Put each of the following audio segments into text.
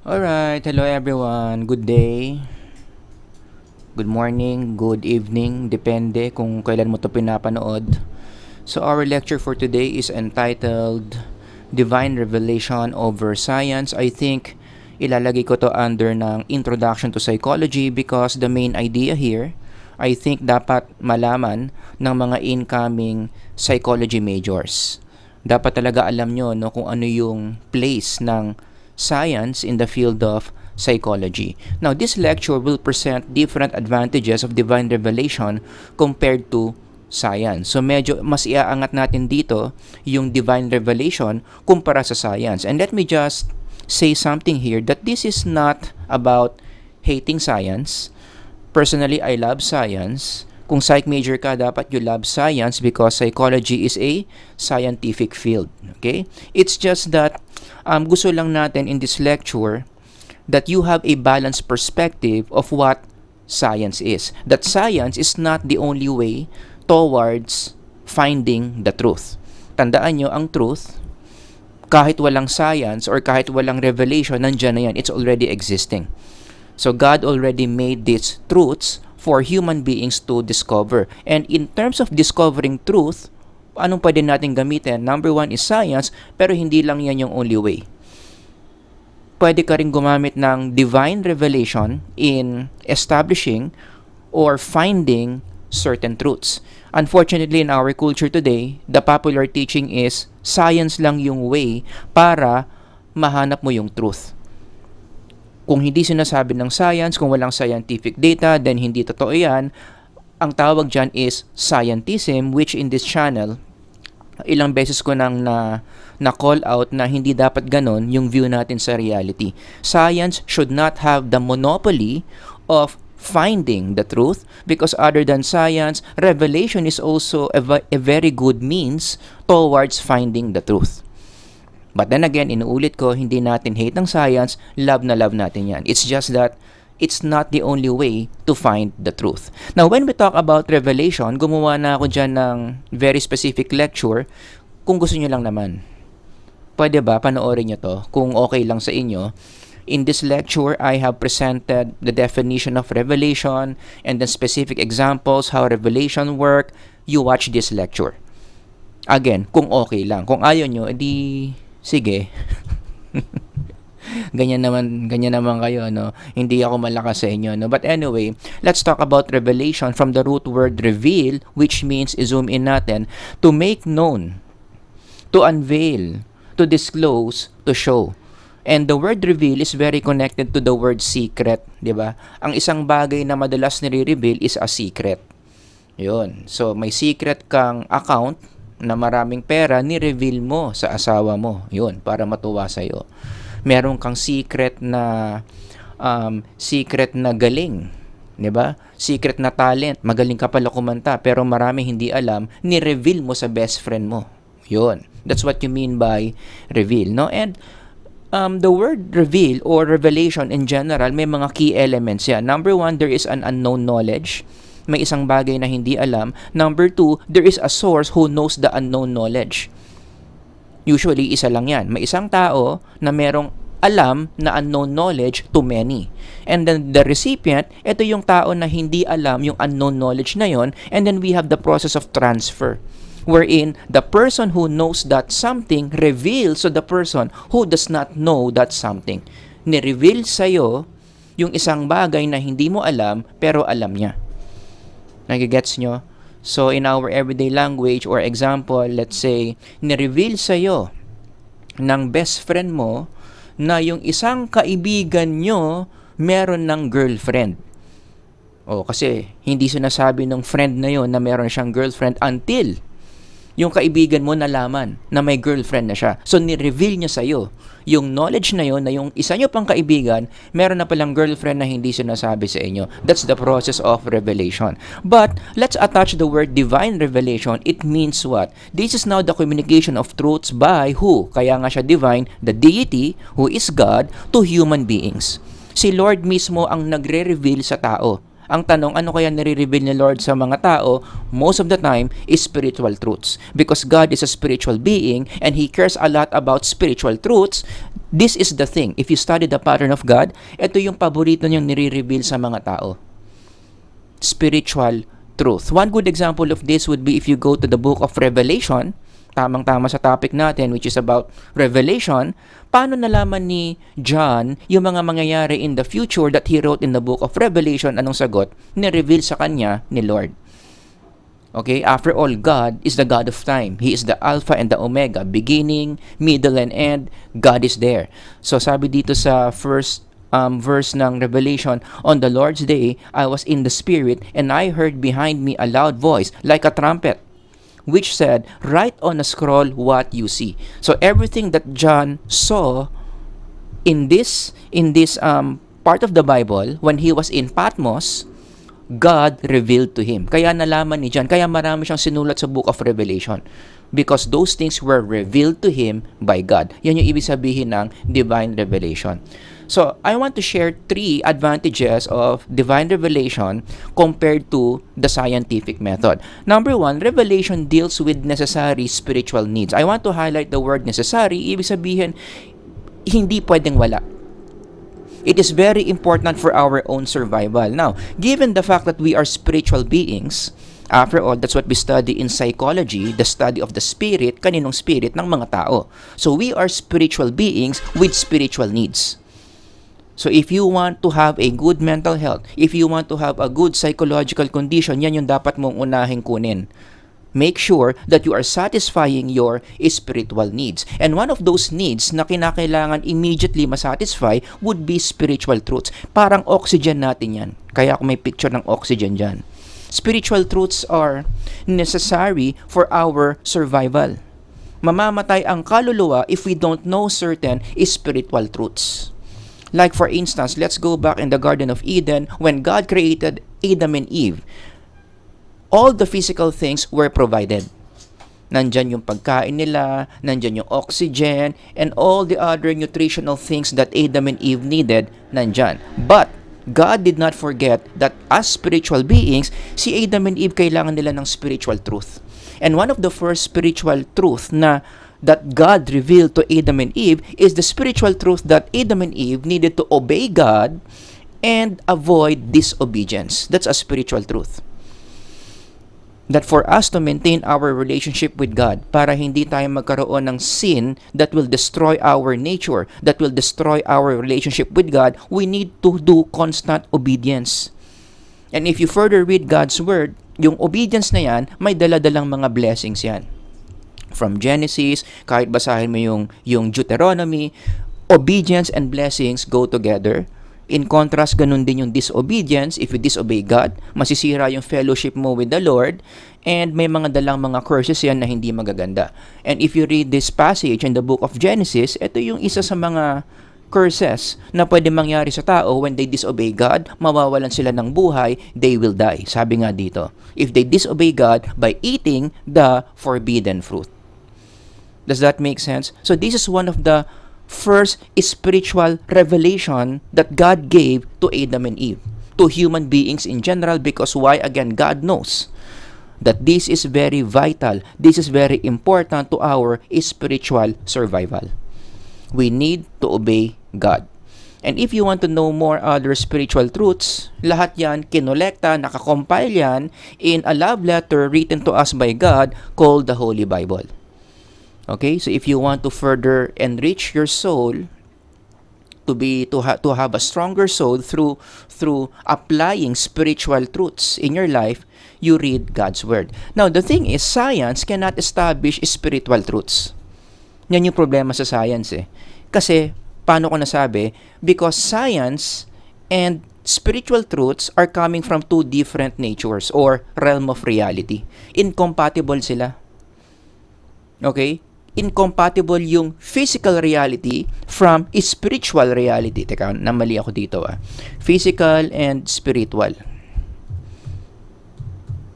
Alright, hello everyone. Good day, good morning, good evening, depende kung kailan mo to pinapanood. So our lecture for today is entitled Divine Revelation over Science. I think ilalagay ko to under ng Introduction to Psychology because the main idea here, I think dapat malaman ng mga incoming psychology majors. Dapat talaga alam nyo no, kung ano yung place ng science in the field of psychology. Now, this lecture will present different advantages of divine revelation compared to science. So, medyo mas iaangat natin dito yung divine revelation kumpara sa science. And let me just say something here that this is not about hating science. Personally, I love science. Kung psych major ka, dapat you love science because psychology is a scientific field. Okay? It's just that gusto lang natin in this lecture that you have a balanced perspective of what science is. That science is not the only way towards finding the truth. Tandaan nyo, ang truth, kahit walang science or kahit walang revelation, nandyan na yan. It's already existing. So God already made these truths for human beings to discover. And in terms of discovering truth, anong pwede natin gamitin? Number one is science, pero hindi lang yan yung only way. Pwede ka rin gumamit ng divine revelation in establishing or finding certain truths. Unfortunately, in our culture today, the popular teaching is science lang yung way para mahanap mo yung truth. Kung hindi sinasabi ng science, kung walang scientific data, then hindi totoo yan. Ang tawag dyan is scientism, which in this channel, ilang beses ko nang na call out na hindi dapat ganon yung view natin sa reality. Science should not have the monopoly of finding the truth because other than science, revelation is also a very good means towards finding the truth. But then again, inuulit ko, hindi natin hate ng science, love na love natin yan. It's just that it's not the only way to find the truth. Now, when we talk about revelation, gumawa na ako dyan ng very specific lecture. Kung gusto nyo lang naman, pwede ba panoorin nyo to kung okay lang sa inyo? In this lecture, I have presented the definition of revelation and the specific examples how revelation work. You watch this lecture. Again, kung okay lang. Kung ayaw nyo, edi sige. ganyan naman kayo, no? Hindi ako malakas sa inyo, no? But anyway, let's talk about revelation from the root word reveal, which means, zoom in natin, to make known, to unveil, to disclose, to show. And the word reveal is very connected to the word secret, di ba? Ang isang bagay na madalas nire-reveal is a secret. Yun. So, may secret kang account na maraming pera, ni-reveal mo sa asawa mo. Yun, para matuwa sa'yo. Meron kang secret na galing, 'di ba? Secret na talent, magaling ka pala kumanta pero marami hindi alam, ni-reveal mo sa best friend mo. 'Yun. That's what you mean by reveal, no? And the word reveal or revelation in general, may mga key elements yan. Number one, there is an unknown knowledge. May isang bagay na hindi alam. Number two, there is a source who knows the unknown knowledge. Usually, isa lang yan. May isang tao na merong alam na unknown knowledge to many. And then the recipient, ito yung tao na hindi alam yung unknown knowledge na yon. And then we have the process of transfer, wherein the person who knows that something reveals to the person who does not know that something. Ni-reveal sa'yo yung isang bagay na hindi mo alam, pero alam niya. Nagigets nyo? So, in our everyday language or example, let's say, ni-reveal sa'yo ng best friend mo na yung isang kaibigan nyo meron ng girlfriend. O, kasi hindi sinasabi ng friend na yon na meron siyang girlfriend until yung kaibigan mo nalaman na may girlfriend na siya. So, ni-reveal niya sa'yo yung knowledge na yon na yung isa nyo pang kaibigan, meron na palang girlfriend na hindi sinasabi sa inyo. That's the process of revelation. But, let's attach the word divine revelation. It means what? This is now the communication of truths by who? Kaya nga siya divine, the deity, who is God, to human beings. Si Lord mismo ang nagre-reveal sa tao. Ang tanong, ano kaya nire-reveal ni Lord sa mga tao? Most of the time is spiritual truths. Because God is a spiritual being and He cares a lot about spiritual truths. This is the thing. If you study the pattern of God, ito yung paborito niyang nire-reveal sa mga tao. Spiritual truth. One good example of this would be if you go to the book of Revelation, tamang-tama sa topic natin which is about Revelation, paano nalaman ni John yung mga mangyayari in the future that he wrote in the book of Revelation? Anong sagot? Ni-reveal sa kanya ni Lord. Okay, after all, God is the God of time. He is the Alpha and the Omega, beginning, middle, and end. God is there. So sabi dito sa first verse ng Revelation, on the Lord's day, I was in the Spirit, and I heard behind me a loud voice, like a trumpet, which said, write on a scroll what you see. So everything that John saw in this part of the Bible, when he was in Patmos, God revealed to him. Kaya nalaman ni John, kaya marami siyang sinulat sa book of Revelation. Because those things were revealed to him by God. Yan yung ibig sabihin ng divine revelation. So, I want to share 3 advantages of divine revelation compared to the scientific method. Number 1, revelation deals with necessary spiritual needs. I want to highlight the word necessary. Ibig sabihin, hindi pwedeng wala. It is very important for our own survival. Now, given the fact that we are spiritual beings, after all, that's what we study in psychology, the study of the spirit, kaninong spirit ng mga tao. So, we are spiritual beings with spiritual needs. So, if you want to have a good mental health, if you want to have a good psychological condition, yan yung dapat mong unahing kunin. Make sure that you are satisfying your spiritual needs. And one of those needs na kinakailangan immediately masatisfy would be spiritual truths. Parang oxygen natin yan. Kaya ako may picture ng oxygen dyan. Spiritual truths are necessary for our survival. Mamamatay ang kaluluwa if we don't know certain spiritual truths. Like for instance, let's go back in the Garden of Eden when God created Adam and Eve. All the physical things were provided. Nandyan yung pagkain nila, nandyan yung oxygen, and all the other nutritional things that Adam and Eve needed, nandyan. But, God did not forget that as spiritual beings, si Adam and Eve kailangan nila ng spiritual truth. And one of the first spiritual truth that God revealed to Adam and Eve is the spiritual truth that Adam and Eve needed to obey God and avoid disobedience. That's a spiritual truth. That for us to maintain our relationship with God, para hindi tayo magkaroon ng sin that will destroy our nature, that will destroy our relationship with God, we need to do constant obedience. And if you further read God's Word, yung obedience na yan, may dala-dalang mga blessings yan. From Genesis, kahit basahin mo yung Deuteronomy, obedience and blessings go together. In contrast, ganun din yung disobedience. If you disobey God, masisira yung fellowship mo with the Lord, and may mga dalang mga curses yan na hindi magaganda. And if you read this passage in the book of Genesis, ito yung isa sa mga curses na pwede mangyari sa tao when they disobey God, mawawalan sila ng buhay, they will die. Sabi nga dito, if they disobey God by eating the forbidden fruit. Does that make sense? So this is one of the first spiritual revelation that God gave to Adam and Eve, to human beings in general, because why? Again, God knows that this is very vital, this is very important to our spiritual survival. We need to obey God. And if you want to know more other spiritual truths, lahat yan kinolekta, nakakompile yan in a love letter written to us by God called the Holy Bible. Okay, so if you want to further enrich your soul, to have a stronger soul through applying spiritual truths in your life, you read God's Word. Now, the thing is, science cannot establish spiritual truths. Yan yung problema sa science eh. Kasi, paano ko nasabi? Because science and spiritual truths are coming from two different natures or realm of reality. Incompatible sila. Okay? Incompatible yung physical reality from spiritual reality. Teka, namali ako dito ah. Physical and spiritual.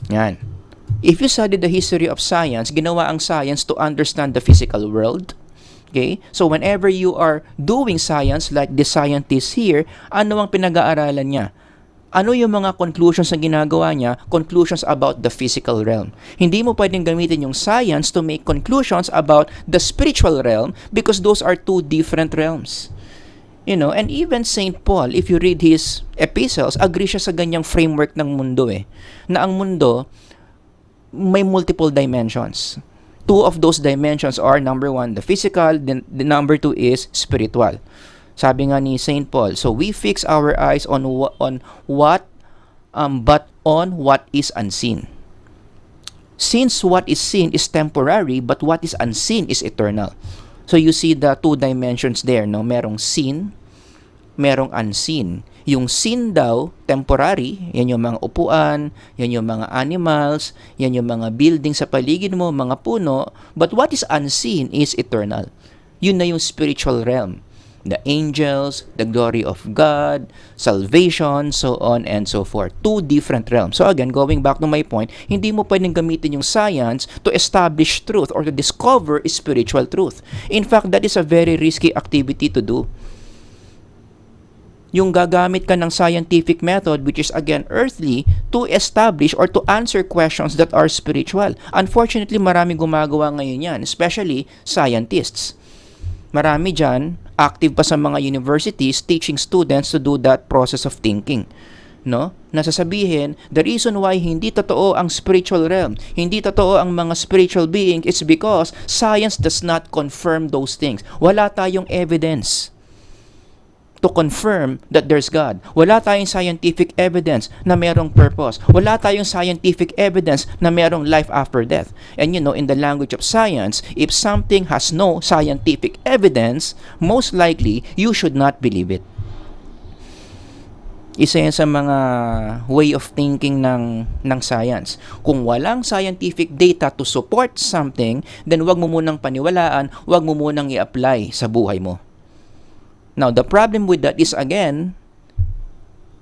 Yan. If you study the history of science, ginawa ang science to understand the physical world. Okay? So whenever you are doing science like the scientist here, ano ang pinag-aaralan niya? Ano yung mga conclusions na ginagawa niya? Conclusions about the physical realm. Hindi mo pwedeng gamitin yung science to make conclusions about the spiritual realm because those are two different realms. And even Saint Paul, if you read his epistles, agree siya sa ganyang framework ng mundo na ang mundo may multiple dimensions. Two of those dimensions are, number one, the physical, then the number two is spiritual. Sabi nga ni Saint Paul, so we fix our eyes on what but on what is unseen. Since what is seen is temporary, but what is unseen is eternal. So you see the two dimensions there, no? Merong seen, merong unseen. Yung seen daw, temporary, yan yung mga upuan, yan yung mga animals, yan yung mga building sa paligid mo, mga puno, but what is unseen is eternal. Yun na yung spiritual realm. The angels, the glory of God, salvation, so on and so forth. Two different realms. So again, going back to my point, hindi mo pwedeng gamitin yung science to establish truth or to discover spiritual truth. In fact, that is a very risky activity to do. Yung gagamit ka ng scientific method, which is again earthly, to establish or to answer questions that are spiritual. Unfortunately, maraming gumagawa ngayon yan, especially scientists. Marami dyan, active pa sa mga universities teaching students to do that process of thinking. Nasasabihin, the reason why hindi totoo ang spiritual realm, hindi totoo ang mga spiritual beings, is because science does not confirm those things. Wala tayong evidence to confirm that there's God. Wala tayong scientific evidence na merong purpose. Wala tayong scientific evidence na merong life after death. And in the language of science, if something has no scientific evidence, most likely, you should not believe it. Isa yan sa mga way of thinking ng science. Kung walang scientific data to support something, then wag mo munang paniwalaan, wag mo munang i-apply sa buhay mo. Now, the problem with that is, again,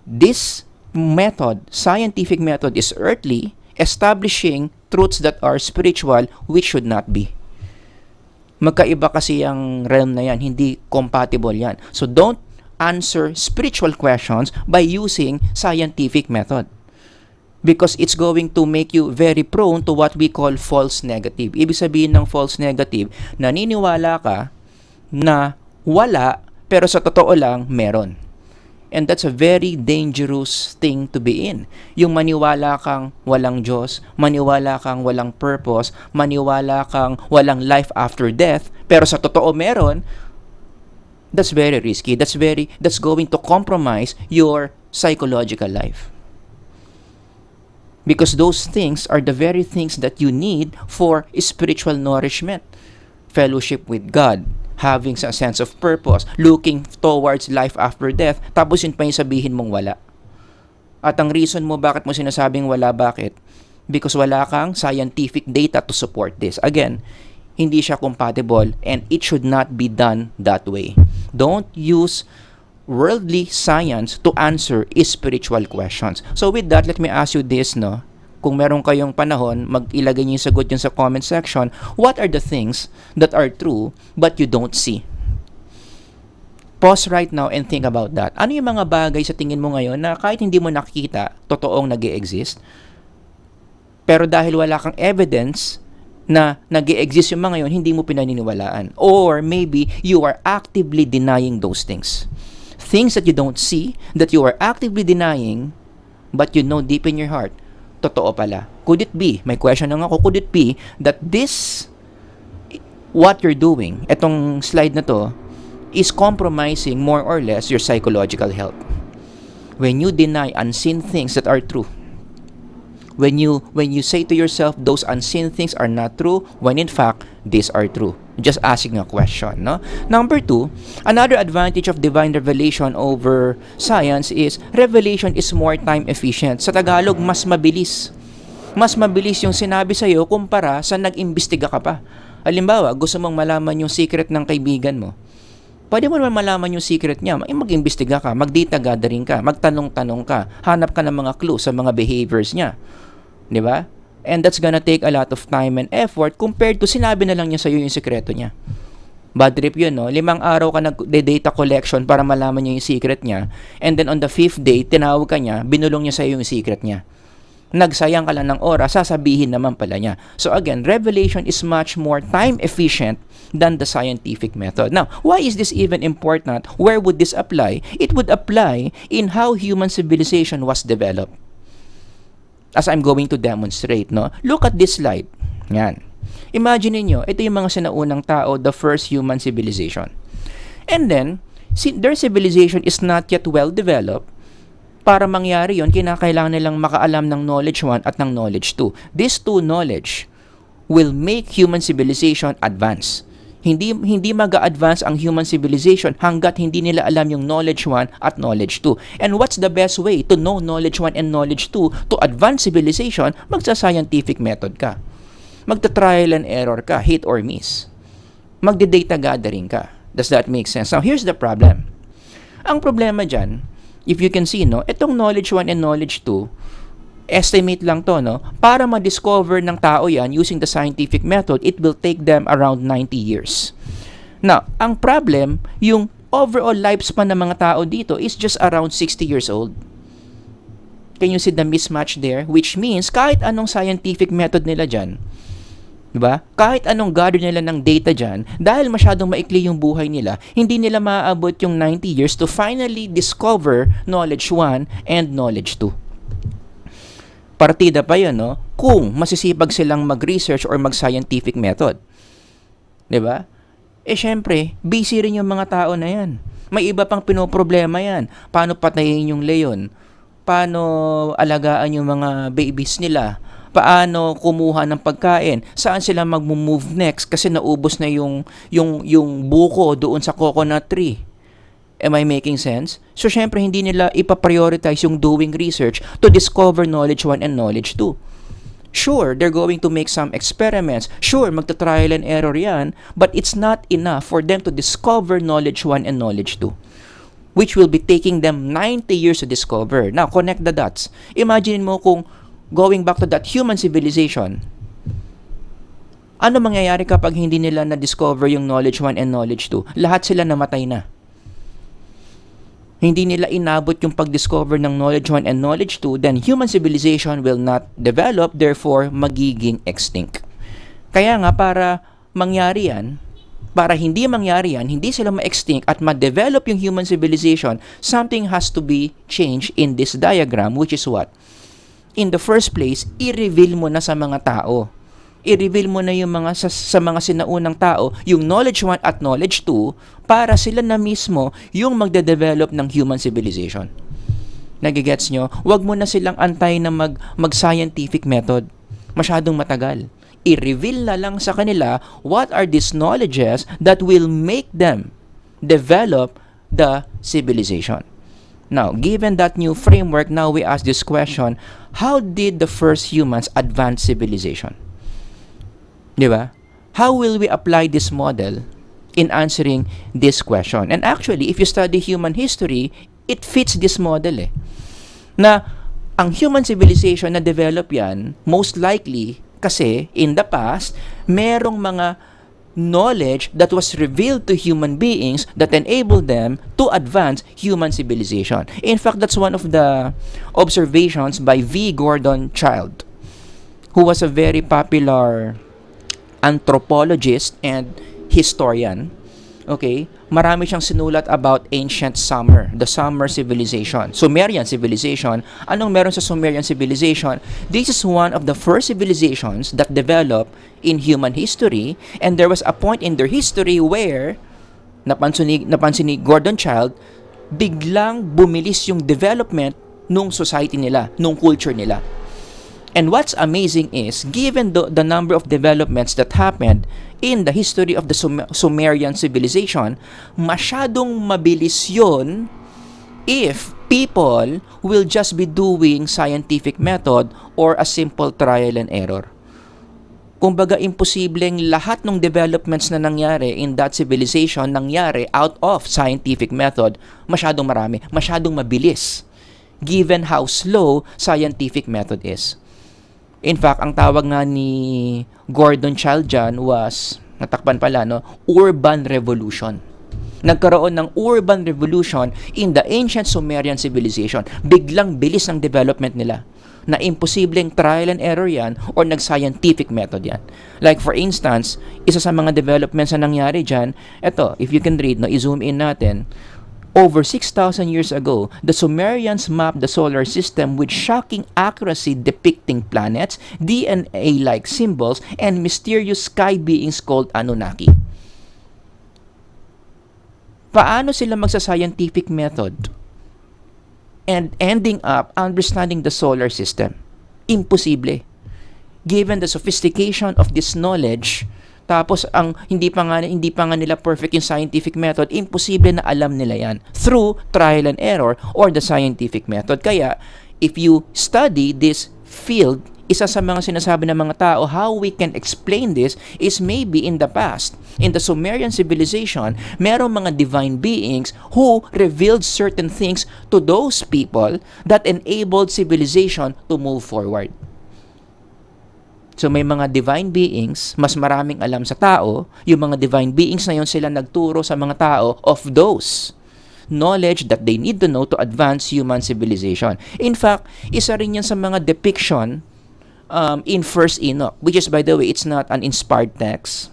this method, scientific method, is earthly, establishing truths that are spiritual, which should not be. Magkaiba kasi ang realm na yan, hindi compatible yan. So, don't answer spiritual questions by using scientific method. Because it's going to make you very prone to what we call false negative. Ibig sabihin ng false negative, naniniwala ka na wala, pero sa totoo lang, meron. And that's a very dangerous thing to be in. Yung maniwala kang walang Diyos, maniwala kang walang purpose, maniwala kang walang life after death, pero sa totoo meron, that's very risky. That's going to compromise your psychological life. Because those things are the very things that you need for spiritual nourishment. Fellowship with God, having a sense of purpose, looking towards life after death, tapos yun pa yung sabihin mong wala. At ang reason mo bakit mo sinasabing wala, bakit? Because wala kang scientific data to support this. Again, hindi siya compatible and it should not be done that way. Don't use worldly science to answer spiritual questions. So with that, let me ask you this, Kung meron kayong panahon, ilagay niyo yung sagot yun sa comment section. What are the things that are true but you don't see? Pause right now and think about that. Ano yung mga bagay sa tingin mo ngayon na kahit hindi mo nakikita, totoong nag-e-exist? Pero dahil wala kang evidence na nag-e-exist yung mga yun, hindi mo pinaniniwalaan. Or maybe you are actively denying those things. Things that you don't see, that you are actively denying, but you know deep in your heart, totoo pala. Could it be, may question lang ako, could it be that this, what you're doing, etong slide na to, is compromising more or less your psychological health? When you deny unseen things that are true, when you say to yourself, those unseen things are not true, when in fact, these are true. Just asking a question, Number 2, another advantage of divine revelation over science is revelation is more time efficient. Sa Tagalog, mas mabilis. Mas mabilis yung sinabi sa'yo kumpara sa nag-imbestiga ka pa. Halimbawa, gusto mong malaman yung secret ng kaibigan mo. Pwede mo naman malaman yung secret niya. Mag-imbestiga ka, mag-data gathering ka, magtanong-tanong ka, hanap ka ng mga clues sa mga behaviors niya. Di ba? And that's gonna take a lot of time and effort compared to sinabi na lang niya sa'yo yung sekreto niya. Bad trip yun, no? 5 araw ka nag-data collection para malaman niya yung secret niya. And then on the 5th day, tinawag ka niya, binulong niya sa'yo yung secret niya. Nagsayang ka lang ng oras, sasabihin naman pala niya. So again, revelation is much more time efficient than the scientific method. Now, why is this even important? Where would this apply? It would apply in how human civilization was developed. As I'm going to demonstrate, no? Look at this slide. Yan. Imagine niyo, ito yung mga sinaunang tao, the first human civilization. And then, their civilization is not yet well developed. Para mangyari yon, kinakailangan nilang makaalam ng knowledge 1 at ng knowledge 2. These two knowledge will make human civilization advance. Hindi mag-a-advance ang human civilization hanggat hindi nila alam yung knowledge 1 at knowledge 2. And what's the best way to know knowledge 1 and knowledge 2 to advance civilization? Magsa-scientific method ka. Magta-trial and error ka, hit or miss. Magde-data gathering ka. Does that make sense? Now, here's the problem. Ang problema dyan, if you can see, no, itong knowledge 1 and knowledge 2, estimate lang to, no, para ma-discover ng tao yan using the scientific method, it will take them around 90 years. Now, ang problem, yung overall lifespan ng mga tao dito is just around 60 years old. Can you see the mismatch there? Which means, kahit anong scientific method nila dyan, diba? Kahit anong gather nila ng data dyan, dahil masyadong maikli yung buhay nila, hindi nila maaabot yung 90 years to finally discover knowledge 1 and knowledge 2. Partida pa yun, no? Kung masisipag silang mag-research or mag-scientific method. Diba? Syempre, busy rin yung mga tao na yan. May iba pang pinoproblema yan. Paano patayin yung leon? Paano alagaan yung mga babies nila? Paano kumuha ng pagkain? Saan sila mag-move next? Kasi naubos na yung buko doon sa coconut tree. Am I making sense? So, syempre, hindi nila ipaprioritize yung doing research to discover knowledge 1 and knowledge 2. Sure, they're going to make some experiments. Sure, magta-trial and error yan. But it's not enough for them to discover knowledge 1 and knowledge 2. Which will be taking them 90 years to discover. Now, connect the dots. Imagine mo kung going back to that human civilization, ano mangyayari kapag hindi nila na-discover yung knowledge 1 and knowledge 2? Lahat sila namatay na. Hindi nila inabot yung pag-discover ng knowledge 1 and knowledge 2, then human civilization will not develop, therefore magiging extinct. Kaya nga, para mangyari yan, para hindi mangyari yan, hindi sila ma-extinct at ma-develop yung human civilization, something has to be changed in this diagram, which is what? In the first place, i-reveal mo na sa mga tao. I-reveal mo na yung mga sa mga sinaunang tao, yung knowledge 1 at knowledge 2, para sila na mismo yung magde-develop ng human civilization. Nagigets nyo? Huwag mo na silang antay na mag-scientific method. Masyadong matagal. I-reveal na lang sa kanila what are these knowledges that will make them develop the civilization. Now, given that new framework, now we ask this question, how did the first humans advance civilization? Diba? How will we apply this model in answering this question? And actually, if you study human history, it fits this model na ang human civilization na develop yan, most likely, kasi in the past, merong mga knowledge that was revealed to human beings that enabled them to advance human civilization. In fact, that's one of the observations by V. Gordon Childe, who was a very popular anthropologist and historian. Okay? Marami siyang sinulat about ancient Sumer, the Sumer civilization. Sumerian civilization. Anong meron sa Sumerian civilization? This is one of the first civilizations that developed in human history, and there was a point in their history where napansin ni Gordon Childe, biglang bumilis yung development nung society nila, nung culture nila. And what's amazing is, given the number of developments that happened in the history of the Sumerian civilization, masyadong mabilis yun if people will just be doing scientific method or a simple trial and error. Kumbaga, imposibleng lahat ng developments na nangyari in that civilization nangyari out of scientific method. Masyadong marami, masyadong mabilis, given how slow scientific method is. In fact, ang tawag nga ni Gordon Childe dyan was natakpan pala, no? Urban Revolution. Nagkaroon ng urban revolution in the ancient Sumerian civilization. Biglang bilis ng development nila na imposibleng trial and error yan or nag-scientific method yan. Like for instance, isa sa mga developments na nangyari dyan, eto, if you can read, no, i-zoom in natin, over 6,000 years ago, the Sumerians mapped the solar system with shocking accuracy depicting planets, DNA-like symbols, and mysterious sky beings called Anunnaki. Paano sila magsa-scientific method and ending up understanding the solar system? Imposible. Given the sophistication of this knowledge, tapos ang hindi pa nga nila perfect yung scientific method, imposible na alam nila yan through trial and error or the scientific method. Kaya, if you study this field, isa sa mga sinasabi ng mga tao, how we can explain this is maybe in the past, in the Sumerian civilization, merong mga divine beings who revealed certain things to those people that enabled civilization to move forward. So may mga divine beings, mas maraming alam sa tao, yung mga divine beings na yun sila nagturo sa mga tao of those knowledge that they need to know to advance human civilization. In fact, isa rin yan sa mga depiction in First Enoch, which is, by the way, it's not an inspired text.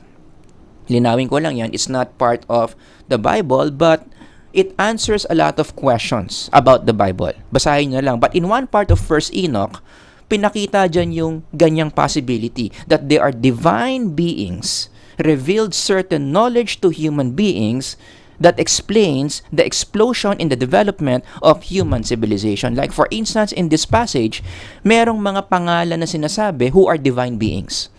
Linawin ko lang yan, it's not part of the Bible, but it answers a lot of questions about the Bible. Basahin nyo lang. But in one part of First Enoch, pinakita dyan yung ganyang possibility that there are divine beings revealed certain knowledge to human beings that explains the explosion in the development of human civilization. Like for instance, in this passage, merong mga pangalan na sinasabi who are divine beings.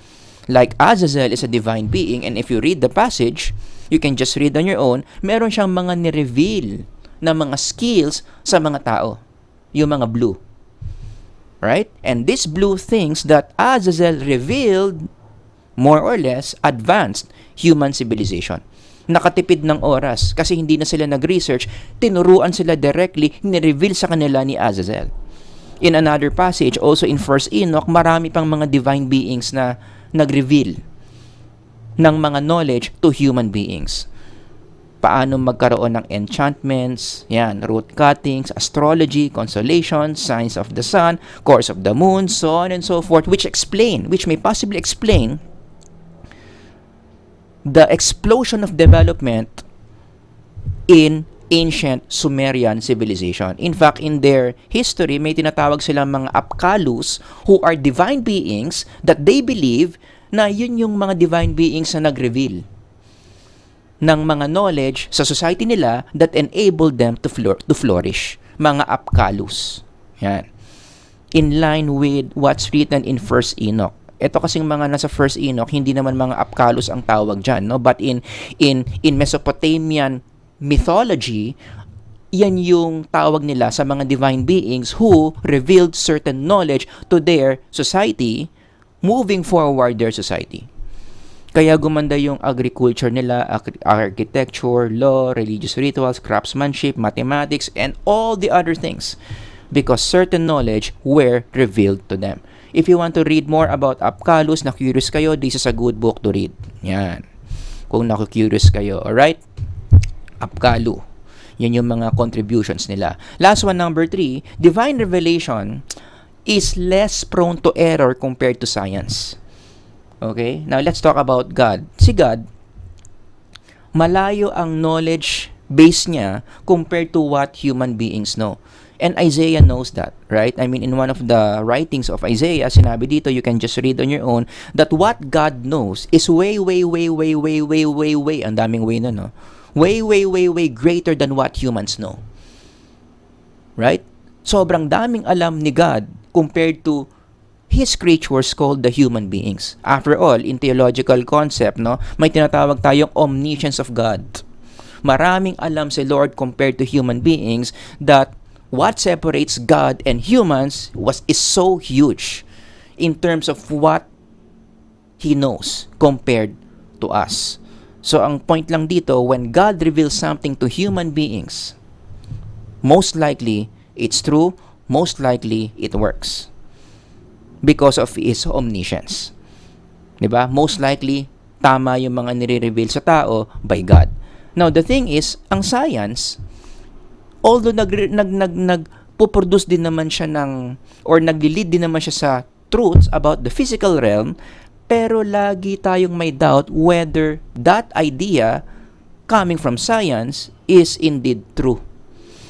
Like Azazel is a divine being, and if you read the passage, you can just read on your own, meron siyang mga ni-reveal na mga skills sa mga tao. Yung mga blue. Right? And these blue things that Azazel revealed, more or less, advanced human civilization. Nakatipid ng oras kasi hindi na sila nag-research, tinuruan sila directly, ni-reveal sa kanila ni Azazel. In another passage, also in First Enoch, marami pang mga divine beings na nag-reveal ng mga knowledge to human beings. Paano magkaroon ng enchantments, yan, root cuttings, astrology, consolation, signs of the sun, course of the moon, so on and so forth, which may possibly explain the explosion of development in ancient Sumerian civilization. In fact, in their history, may tinatawag silang mga Apkalus who are divine beings that they believe na yun yung mga divine beings na nag-reveal ng mga knowledge sa society nila that enabled them to flourish. Mga Apkalus. Yan. In line with what's written in First Enoch. Ito kasing mga nasa First Enoch, hindi naman mga Apkalus ang tawag dyan, no? But in Mesopotamian mythology, yan yung tawag nila sa mga divine beings who revealed certain knowledge to their society, moving forward their society. Kaya gumanda yung agriculture nila, architecture, law, religious rituals, craftsmanship, mathematics, and all the other things. Because certain knowledge were revealed to them. If you want to read more about Apkalus, na curious kayo, this is a good book to read. Yan. Kung naku-curious kayo, alright? Apkalu. Yan yung mga contributions nila. Last one, number 3, divine revelation is less prone to error compared to science. Okay? Now, let's talk about God. Si God, malayo ang knowledge base niya compared to what human beings know. And Isaiah knows that, right? I mean, in one of the writings of Isaiah, sinabi dito, you can just read on your own, that what God knows is way, ang daming way na, no? Way greater than what humans know. Right? Sobrang daming alam ni God compared to His creatures called the human beings. After all, in theological concept, no, may tinatawag tayong omniscience of God. Maraming alam si Lord compared to human beings that what separates God and humans is so huge in terms of what He knows compared to us. So, ang point lang dito, when God reveals something to human beings, most likely, it's true, most likely, it works. Because of His omniscience. Diba? Most likely, tama yung mga nire-reveal sa tao by God. Now, the thing is, ang science, although nagpo-produce din naman siya ng, or nagli-lead din naman siya sa truths about the physical realm, pero lagi tayong may doubt whether that idea coming from science is indeed true.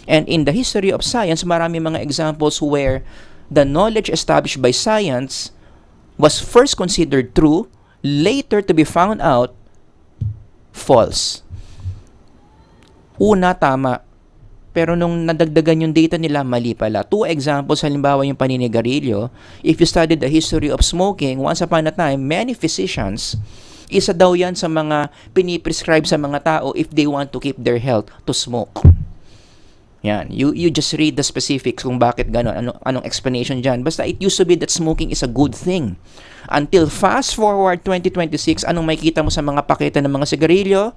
And in the history of science, marami mga examples where the knowledge established by science was first considered true, later to be found out false. Una, tama. Pero nung nadagdagan yung data nila, mali pala. 2 examples, halimbawa yung paninigarilyo. If you study the history of smoking, once upon a time, many physicians, isa daw yan sa mga piniprescribe sa mga tao if they want to keep their health to smoke. Yan. You just read the specifics kung bakit gano'n. Anong explanation dyan. Basta it used to be that smoking is a good thing. Until fast forward 2026, anong makikita mo sa mga paketa ng mga sigarilyo?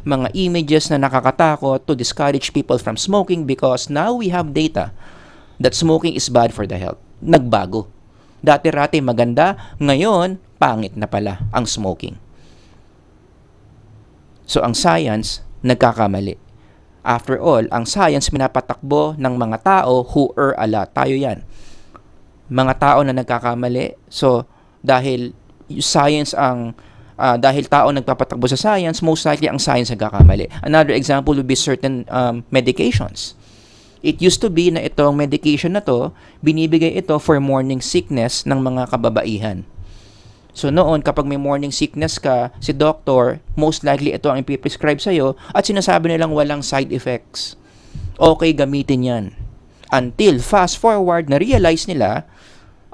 Mga images na nakakatakot to discourage people from smoking because now we have data that smoking is bad for the health. Nagbago. Dati-rati maganda, ngayon pangit na pala ang smoking. So ang science nagkakamali. After all, ang science pinapatakbo ng mga tao who err a lot. Tayo yan. Mga tao na nagkakamali. So, dahil science dahil tao nagpapatakbo sa science, most likely ang science nagkakamali. Another example would be certain medications. It used to be na itong medication na to, binibigay ito for morning sickness ng mga kababaihan. So noon, kapag may morning sickness ka, si doctor, most likely ito ang ipiprescribe sa'yo at sinasabi nilang walang side effects. Okay, gamitin yan. Until fast forward, na-realize nila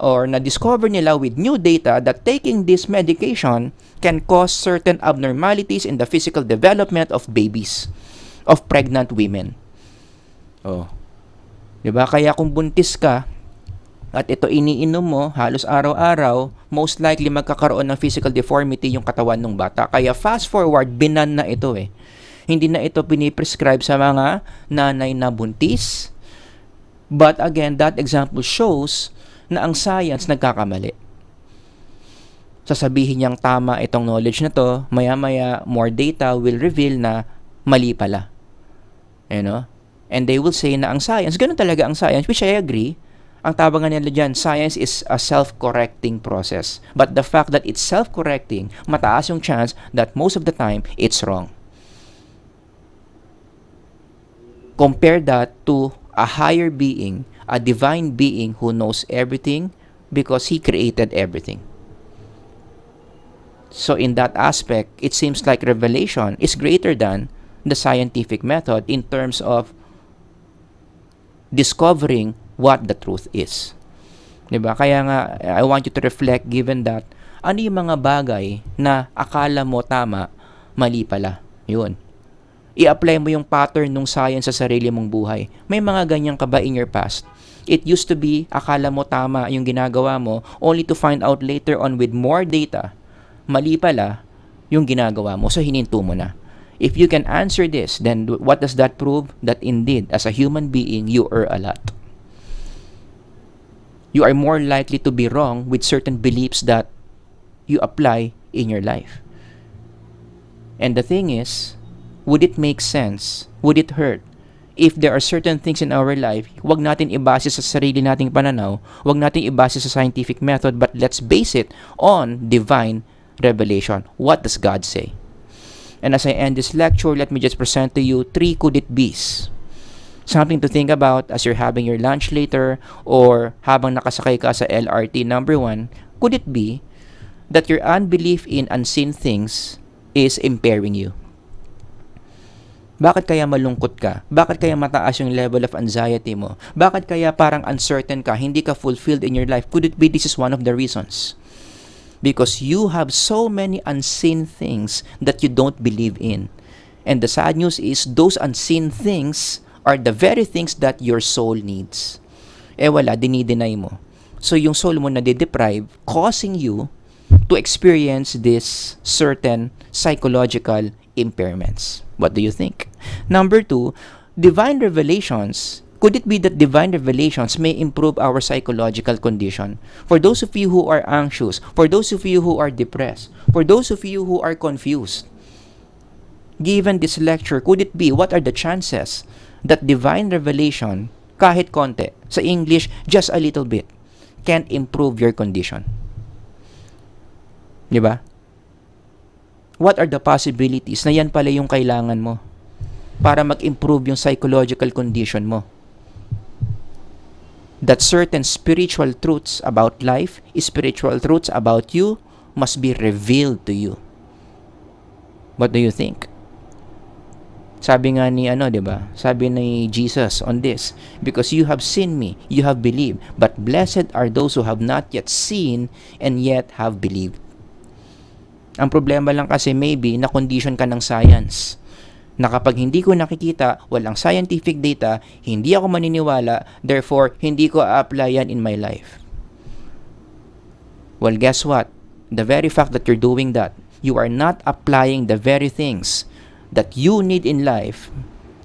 or na-discover nila with new data that taking this medication can cause certain abnormalities in the physical development of babies, of pregnant women. Oh. 'Di ba? Kaya kung buntis ka, at ito iniinom mo halos araw-araw, most likely magkakaroon ng physical deformity yung katawan ng bata. Kaya fast forward, binan na ito eh. Hindi na ito piniprescribe sa mga nanay na buntis. But again, that example shows na ang science nagkakamali. Sasabihin niyang tama itong knowledge na to, maya-maya more data will reveal na mali pala. You know? And they will say na ang science, ganun talaga ang science, which I agree. Ang tawag nga nila dyan, science is a self-correcting process. But the fact that it's self-correcting, mataas yung chance that most of the time, it's wrong. Compare that to a higher being, a divine being who knows everything because He created everything. So in that aspect, it seems like revelation is greater than the scientific method in terms of discovering what the truth is. 'Di ba? Kaya nga, I want you to reflect given that ano yung mga bagay na akala mo tama, mali pala. Yun. I-apply mo yung pattern ng science sa sarili mong buhay. May mga ganyan ka ba in your past? It used to be, akala mo tama yung ginagawa mo, only to find out later on with more data, mali pala yung ginagawa mo. So, hininto mo na. If you can answer this, then what does that prove? That indeed, as a human being, you err a lot. You are more likely to be wrong with certain beliefs that you apply in your life. And the thing is, would it make sense? Would it hurt? If there are certain things in our life, wag natin ibase sa sarili nating pananaw, wag natin ibase sa scientific method, but let's base it on divine revelation. What does God say? And as I end this lecture, let me just present to you 3 could it be's. Something to think about as you're having your lunch later or habang nakasakay ka sa LRT. Number 1, could it be that your unbelief in unseen things is impairing you? Bakit kaya malungkot ka? Bakit kaya mataas yung level of anxiety mo? Bakit kaya parang uncertain ka? Hindi ka fulfilled in your life? Could it be this is one of the reasons? Because you have so many unseen things that you don't believe in. And the sad news is those unseen things are the very things that your soul needs. Wala, dinideny mo. So yung soul mo nade-deprive, causing you to experience this certain psychological impairments. What do you think? Number 2, divine revelations Could it be that divine revelations may improve our psychological condition? For those of you who are anxious, for those of you who are depressed, for those of you who are confused, given this lecture, could it be, what are the chances that divine revelation, kahit konti, sa English, just a little bit, can improve your condition? Di ba? What are the possibilities na yan pala yung kailangan mo para mag-improve yung psychological condition mo? That certain spiritual truths about life, spiritual truths about you, must be revealed to you. What do you think? Sabi nga ni di ba? Sabi ni Jesus on this, because you have seen me, you have believed, but blessed are those who have not yet seen and yet have believed. Ang problema lang kasi maybe na condition ka ng science. Na kapag hindi ko nakikita, walang scientific data, hindi ako maniniwala, therefore, hindi ko a-apply yan in my life. Well, guess what? The very fact that you're doing that, you are not applying the very things that you need in life,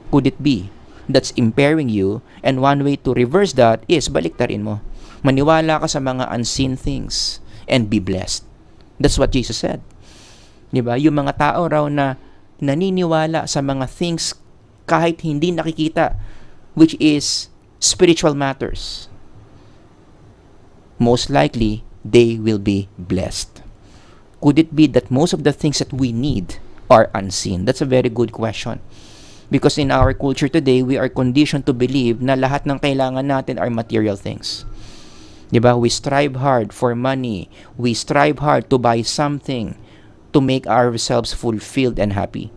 could it be, that's impairing you, and one way to reverse that is baliktarin mo. Maniwala ka sa mga unseen things and be blessed. That's what Jesus said. Diba? Yung mga tao raw na naniniwala sa mga things kahit hindi nakikita, which is spiritual matters, most likely they will be blessed. Could it be that most of the things that we need are unseen? That's a very good question. Because in our culture today, we are conditioned to believe na lahat ng kailangan natin are material things. Diba? We strive hard for money. We strive hard to buy something to make ourselves fulfilled and happy.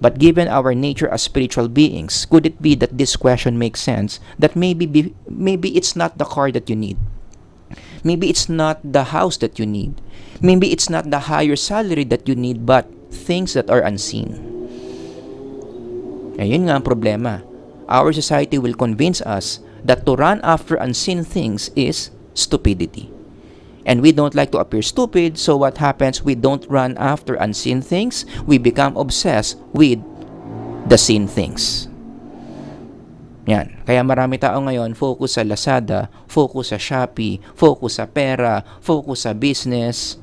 But given our nature as spiritual beings, could it be that this question makes sense? That maybe it's not the car that you need. Maybe it's not the house that you need. Maybe it's not the higher salary that you need, but things that are unseen. Ayun nga ang problema. Our society will convince us that to run after unseen things is stupidity. And we don't like to appear stupid, so what happens? We don't run after unseen things. We become obsessed with the seen things. Yan. Kaya marami tao ngayon focus sa Lazada, focus sa Shopee, focus sa pera, focus sa business,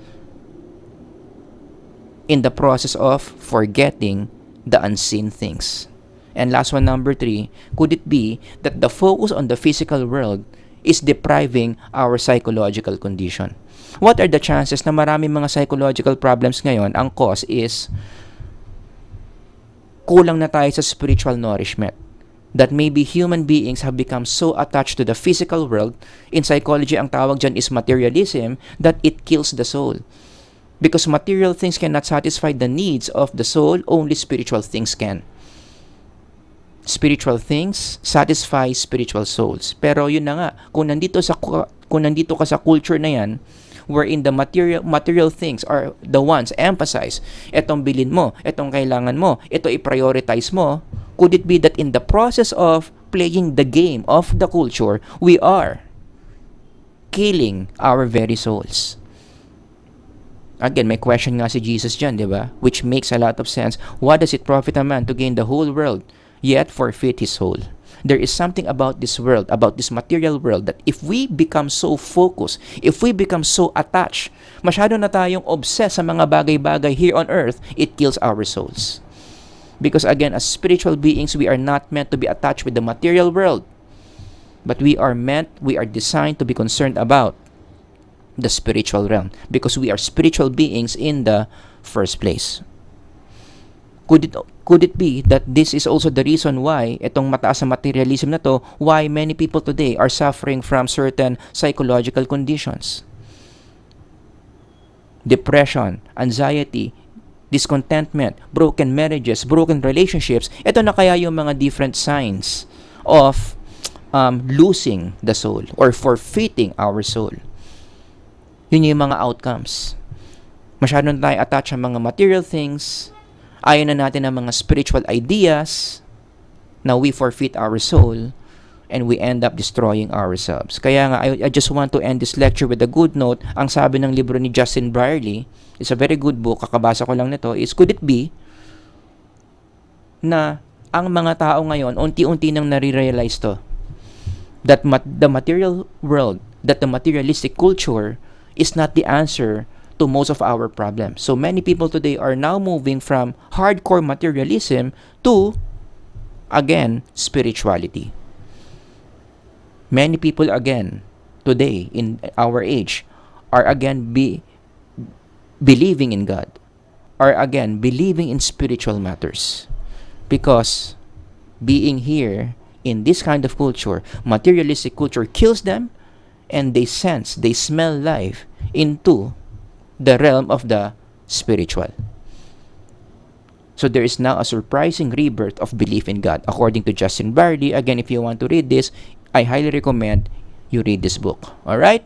in the process of forgetting the unseen things. And last one, number 3, could it be that the focus on the physical world is depriving our psychological condition? What are the chances na maraming mga psychological problems ngayon, ang cause is kulang na tayo sa spiritual nourishment? That maybe human beings have become so attached to the physical world, in psychology ang tawag dyan is materialism, that it kills the soul. Because material things cannot satisfy the needs of the soul, only spiritual things can. Spiritual things satisfy spiritual souls. Pero yun na nga, kung nandito ka sa culture na yan, wherein the material things are the ones emphasize, etong bilin mo, etong kailangan mo, ito i-prioritize mo, could it be that in the process of playing the game of the culture, we are killing our very souls? Again, may question nga si Jesus dyan, di ba? Which makes a lot of sense. What does it profit a man to gain the whole world, yet forfeit his soul? There is something about this world, about this material world, that if we become so focused, if we become so attached, masyado na tayong obsessed sa mga bagay-bagay here on earth, it kills our souls. Because again, as spiritual beings, we are not meant to be attached with the material world, but we are designed to be concerned about the spiritual realm, because we are spiritual beings in the first place. Could it be that this is also the reason why itong mataas na materialism na to, why many people today are suffering from certain psychological conditions? Depression, anxiety, discontentment, broken marriages, broken relationships. Ito na kaya yung mga different signs of losing the soul or forfeiting our soul. Yun yung mga outcomes. Masyado na tayo attached sa mga material things. Ayaw na natin ng mga spiritual ideas. Now we forfeit our soul and we end up destroying ourselves. Kaya nga, I just want to end this lecture with a good note. Ang sabi ng libro ni Justin Brierley, it's a very good book, kakabasa ko lang nito, is could it be na ang mga tao ngayon, unti-unti nang nare-realize to, that the material world, that the materialistic culture is not the answer to most of our problems. So many people today are now moving from hardcore materialism to, again, spirituality. Many people, again, today in our age, are again believing in God, are again believing in spiritual matters, because being here in this kind of culture, materialistic culture, kills them, and they smell life into the realm of the spiritual. So there is now a surprising rebirth of belief in God, according to Justin Barley. Again, if you want to read this, I highly recommend you read this book. Alright?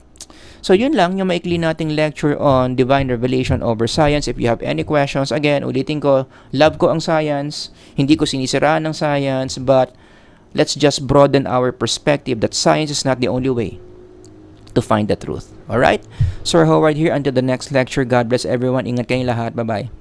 So yun lang yung maikli nating lecture on divine revelation over science. If you have any questions, again, ulitin ko, love ko ang science, hindi ko sinisiraan ng science, but let's just broaden our perspective that science is not the only way to find the truth. Alright? Sir Howard here, until the next lecture. God bless everyone. Ingat kayong lahat. Bye-bye.